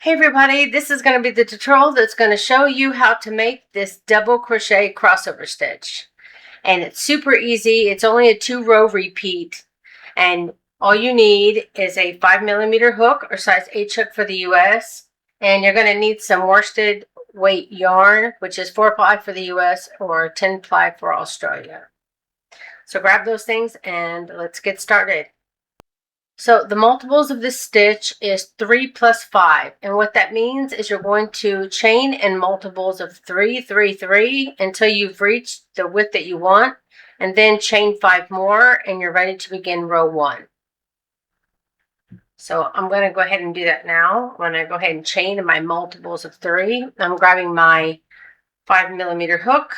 Hey everybody, this is going to be the tutorial that's going to show you how to make this double crochet crossover stitch. And it's super easy. It's only a 2-row repeat. And all you need is a 5mm hook or size H hook for the US. And you're going to need some worsted weight yarn, which is 4-ply for the US or 10-ply for Australia. So grab those things and let's get started. So the multiples of this stitch is 3 plus 5. And what that means is you're going to chain in multiples of 3, 3, 3 until you've reached the width that you want. And then chain 5 more and you're ready to begin row 1. So I'm going to go ahead and do that now. I'm going to go ahead and chain in my multiples of 3. I'm grabbing my 5mm hook.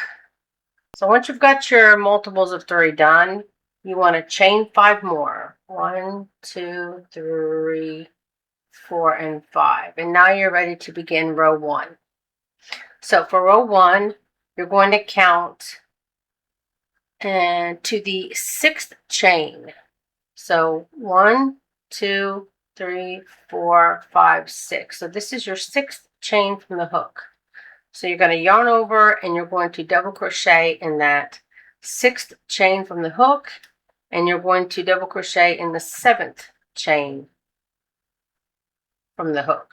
So once you've got your multiples of 3 done, you want to chain 5 more. 1, 2, 3, 4, and 5. And now you're ready to begin row 1. So for row 1, you're going to count and to the 6th chain. So 1, 2, 3, 4, 5, 6. So this is your 6th chain from the hook. So you're going to yarn over and you're going to double crochet in that 6th chain from the hook, and you're going to double crochet in the 7th chain from the hook.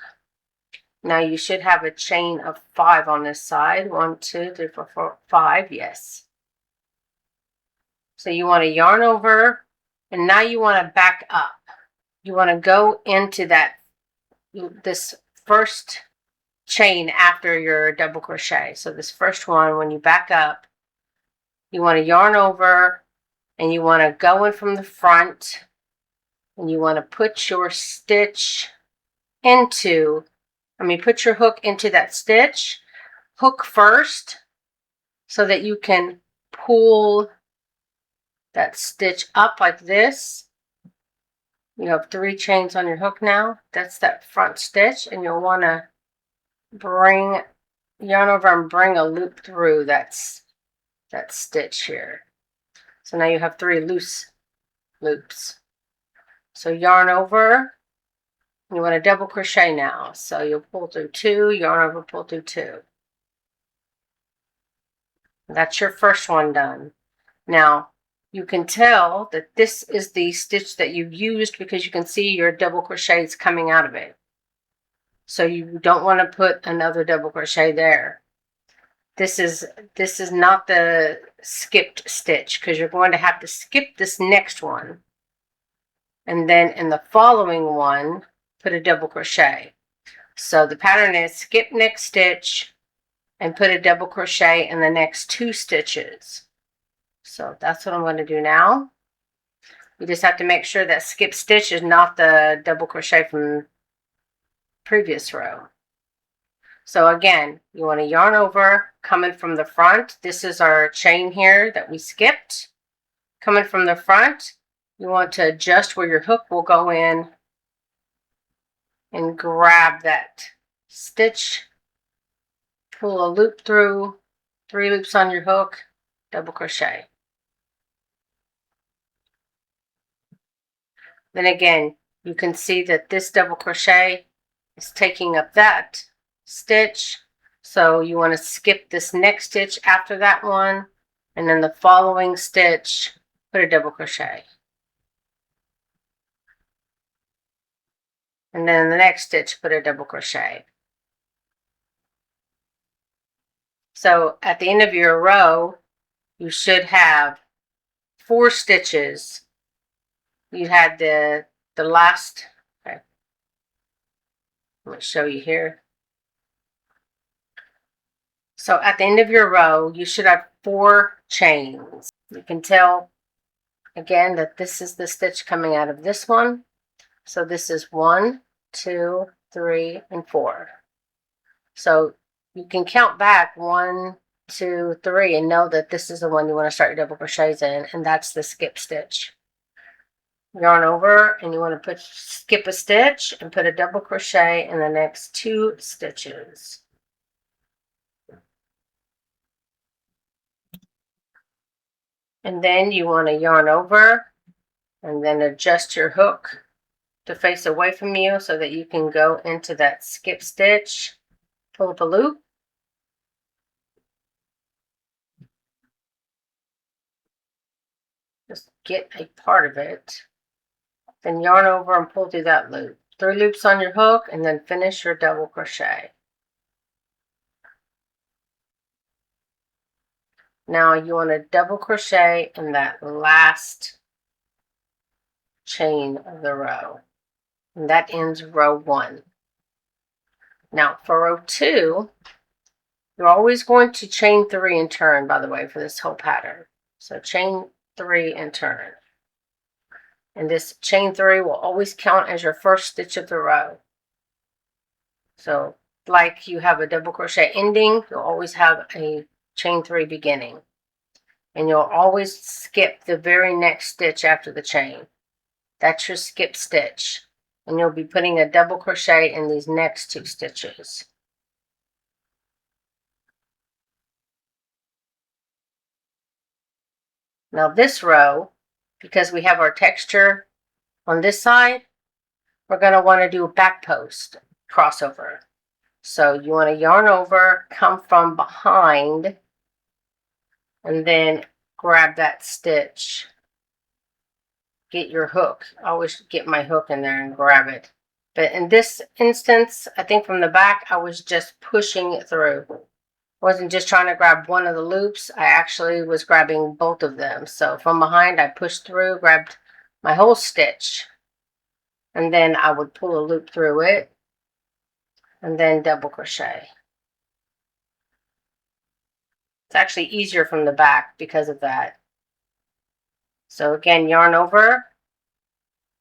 Now you should have a chain of 5 on this side. 1, 2, 3, 4, 4, 5. Yes. So you want to yarn over, and now you want to back up. You want to go into this first chain after your double crochet. So this first one, when you back up, you want to yarn over and you want to go in from the front and you want to put your stitch into, put your hook into that stitch. Hook first so that you can pull that stitch up like this. You have 3 chains on your hook now. That's that front stitch, and you'll want to yarn over and bring a loop through that stitch here. So now you have 3 loose loops. So yarn over, you want to double crochet now. So you'll pull through 2, yarn over, pull through 2. That's your first one done. Now you can tell that this is the stitch that you used because you can see your double crochets coming out of it. So you don't want to put another double crochet there. This is not the skipped stitch because you're going to have to skip this next one. And then in the following one, put a double crochet. So the pattern is skip next stitch and put a double crochet in the next 2 stitches. So that's what I'm going to do now. You just have to make sure that skip stitch is not the double crochet from previous row. So again, you want to yarn over, coming from the front. This is our chain here that we skipped. Coming from the front, you want to adjust where your hook will go in and grab that stitch, pull a loop through, 3 loops on your hook, double crochet. Then again, you can see that this double crochet is taking up that stitch, so you want to skip this next stitch after that one, and then the following stitch, put a double crochet. And then the next stitch, put a double crochet. So at the end of your row, you should have 4 stitches. You had the last, okay. I'm going to show you here. So at the end of your row, you should have 4 chains. You can tell again that this is the stitch coming out of this one. So this is 1, 2, 3, and 4. So you can count back 1, 2, 3 and know that this is the one you want to start your double crochets in, and that's the skip stitch. Yarn over and you want to skip a stitch and put a double crochet in the next 2 stitches. And then you want to yarn over and then adjust your hook to face away from you so that you can go into that skip stitch, pull up a loop, just get a part of it, then yarn over and pull through that loop. 3 loops on your hook, and then finish your double crochet. Now you want to double crochet in that last chain of the row, and that ends row 1. Now for row 2, you're always going to chain 3 and turn, by the way, for this whole pattern. So chain 3 and turn. And this chain 3 will always count as your first stitch of the row. So like you have a double crochet ending, you'll always have a chain 3 beginning. And you'll always skip the very next stitch after the chain. That's your skip stitch. And you'll be putting a double crochet in these next 2 stitches. Now this row, because we have our texture on this side, we're going to want to do a back post crossover. So you want to yarn over, come from behind, and then grab that stitch. Get your hook. I always get my hook in there and grab it. But in this instance, I think from the back, I was just pushing it through. I wasn't just trying to grab one of the loops. I actually was grabbing both of them. So from behind, I pushed through, grabbed my whole stitch, and then I would pull a loop through it, and then double crochet. It's actually easier from the back because of that. So again, yarn over,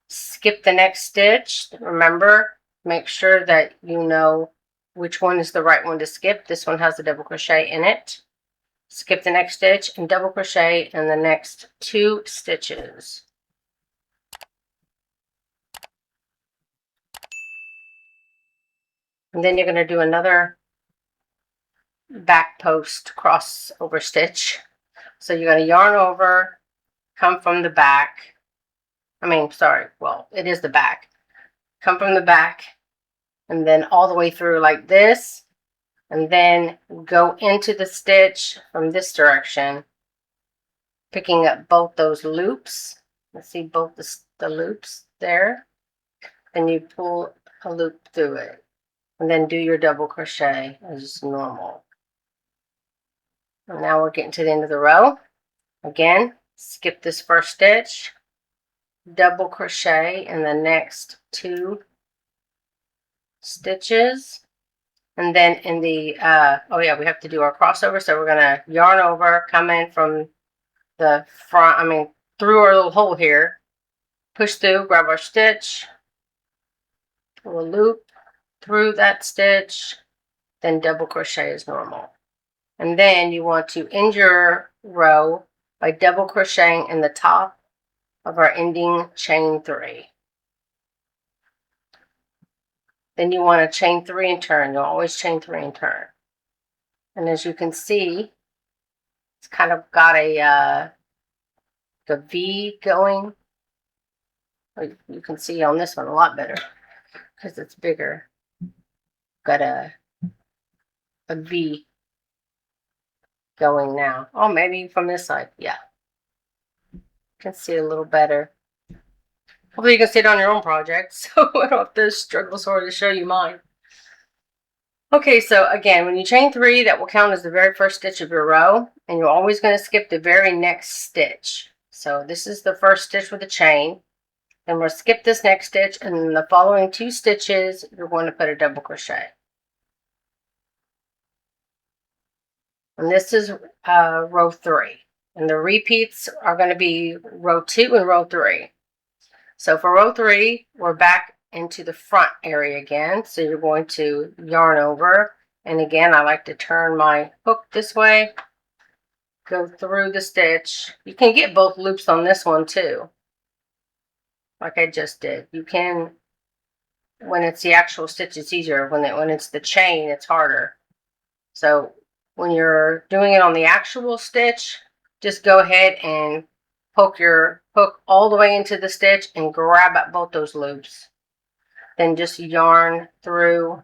skip the next stitch. Remember, make sure that you know which one is the right one to skip. This one has a double crochet in it. Skip the next stitch and double crochet in the next 2 stitches. And then you're going to do another back post crossover stitch. So you're going to yarn over, come from the back. It is the back. Come from the back and then all the way through like this, and then go into the stitch from this direction, picking up both those loops. Let's see both the loops there. Then you pull a loop through it, and then do your double crochet as normal. And now we're getting to the end of the row. Again, skip this first stitch, double crochet in the next 2 stitches, and then in the we have to do our crossover. So we're going to yarn over, come in from the front, through our little hole here, push through, grab our stitch, pull a loop through that stitch, then double crochet as normal. And then you want to end your row by double crocheting in the top of our ending chain 3. Then you want to chain 3 and turn. You'll always chain 3 and turn. And as you can see, it's kind of got a V going. You can see on this one a lot better because it's bigger. Got a V going now. Oh, maybe from this side. Yeah. You can see a little better. Hopefully you can see it on your own project, so I don't have to struggle so hard to show you mine. Okay, so again, when you chain 3, that will count as the very first stitch of your row, and you're always going to skip the very next stitch. So this is the first stitch with the chain. Then we'll skip this next stitch, and in the following 2 stitches, you're going to put a double crochet. And this is row 3. And the repeats are going to be row 2 and row 3. So for row 3, we're back into the front area again. So you're going to yarn over. And again, I like to turn my hook this way, go through the stitch. You can get both loops on this one too, like I just did. You can, when it's the actual stitch, it's easier. When it's the chain, it's harder. So when you're doing it on the actual stitch, just go ahead and poke your hook all the way into the stitch and grab at both those loops. then just yarn through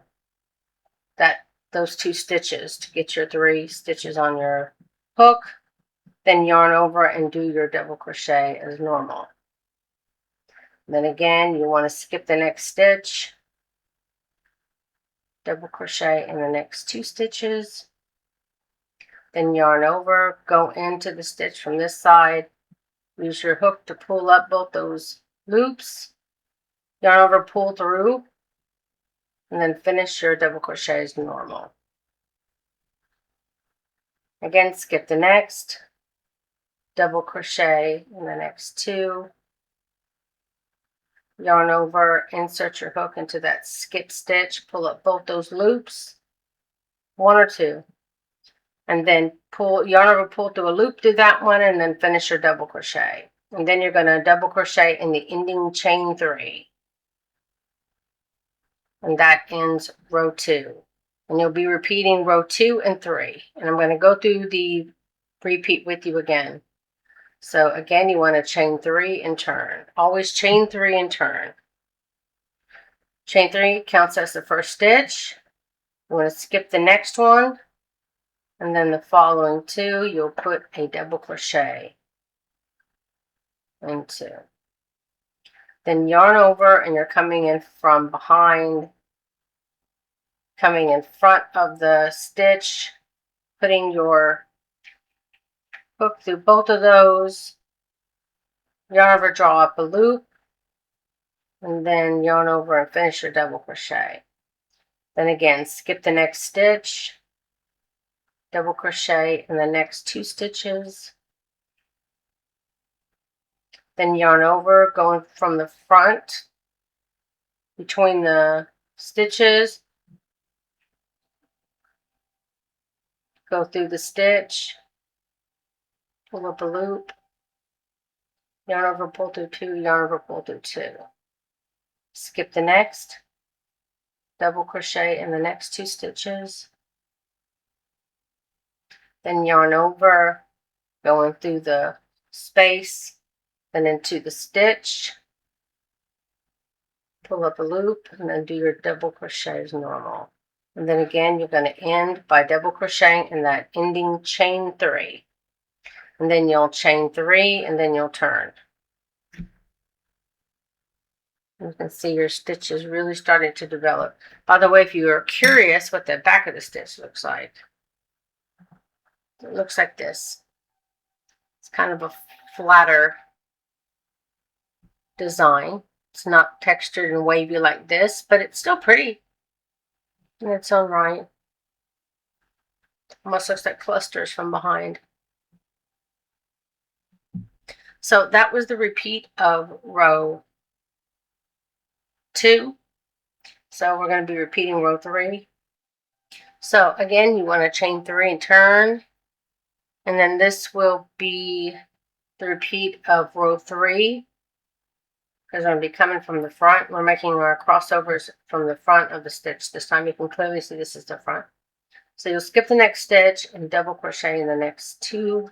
those 2 stitches to get your 3 stitches on your hook. Then yarn over and do your double crochet as normal. Then again, you want to skip the next stitch, double crochet in the next 2 stitches, then yarn over, go into the stitch from this side, use your hook to pull up both those loops, yarn over, pull through, and then finish your double crochet as normal. Again, skip the next, double crochet in the next 2, yarn over, insert your hook into that skip stitch, pull up both those loops, 1 or 2, and then yarn over, pull through a loop through that one, and then finish your double crochet. And then you're going to double crochet in the ending chain 3, and that ends row 2. And you'll be repeating row 2 and 3, and I'm going to go through the repeat with you again. So again, you want to chain 3 and turn. Always chain 3 and turn. Chain 3 counts as the first stitch. You want to skip the next one, and then the following 2, you'll put a double crochet into. Then yarn over, and you're coming in from behind, coming in front of the stitch, putting your hook through both of those, yarn over, draw up a loop, and then yarn over and finish your double crochet. Then again, skip the next stitch, double crochet in the next 2 stitches, then yarn over, going from the front between the stitches, go through the stitch, pull up a loop, yarn over, pull through 2, yarn over, pull through 2. Skip the next, double crochet in the next 2 stitches, then yarn over, going through the space, then into the stitch, pull up a loop, and then do your double crochet as normal. And then again, you're going to end by double crocheting in that ending chain 3. And then you'll chain 3, and then you'll turn. You can see your stitch is really starting to develop. By the way, if you are curious what the back of the stitch looks like, it looks like this. It's kind of a flatter design. It's not textured and wavy like this, but it's still pretty in its own right. Almost looks like clusters from behind. So that was the repeat of row 2. So we're going to be repeating row 3. So again, you want to chain 3 and turn, and then this will be the repeat of row 3, because I'm going to be coming from the front. We're making our crossovers from the front of the stitch. This time you can clearly see this is the front. So you'll skip the next stitch and double crochet in the next 2.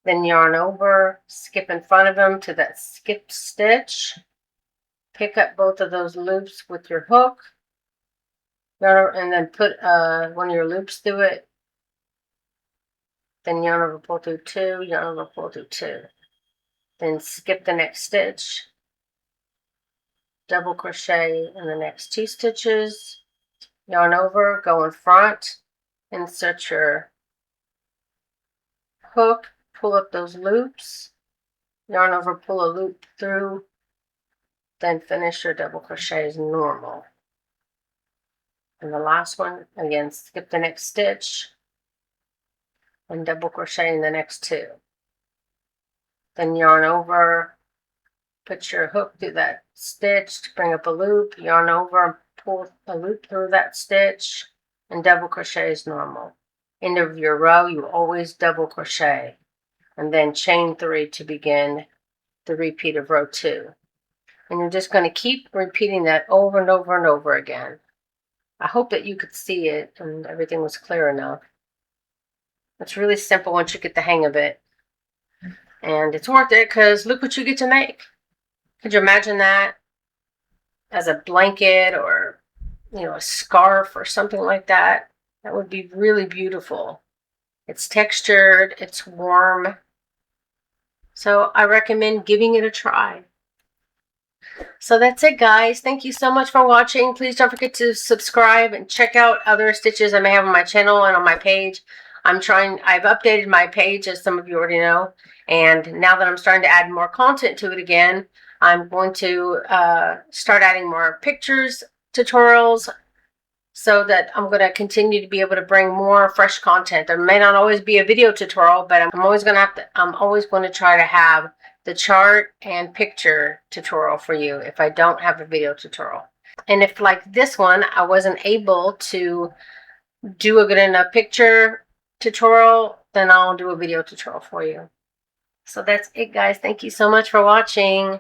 Then yarn over, skip in front of them to that skip stitch. Pick up both of those loops with your hook, and then put one of your loops through it. Then yarn over, pull through 2, yarn over, pull through 2. Then skip the next stitch, double crochet in the next 2 stitches, yarn over, go in front, insert your hook, pull up those loops, yarn over, pull a loop through, then finish your double crochet as normal. And the last one, again, skip the next stitch and double crochet in the next 2. Then yarn over, put your hook through that stitch to bring up a loop, yarn over, pull a loop through that stitch, and double crochet as normal. End of your row, you always double crochet, and then chain 3 to begin the repeat of row 2. And you're just going to keep repeating that over and over and over again. I hope that you could see it and everything was clear enough. It's really simple once you get the hang of it. And it's worth it because look what you get to make. Could you imagine that as a blanket or, you know, a scarf or something like that? That would be really beautiful. It's textured, it's warm. So I recommend giving it a try. So that's it, guys. Thank you so much for watching. Please don't forget to subscribe and check out other stitches I may have on my channel and on my page. I've updated my page, as some of you already know. And now that I'm starting to add more content to it again, I'm going to start adding more pictures, tutorials, so that I'm going to continue to be able to bring more fresh content. There may not always be a video tutorial, but I'm always going to try to have the chart and picture tutorial for you if I don't have a video tutorial. And if, like this one, I wasn't able to do a good enough picture tutorial, then I'll do a video tutorial for you. So that's it, guys. Thank you so much for watching.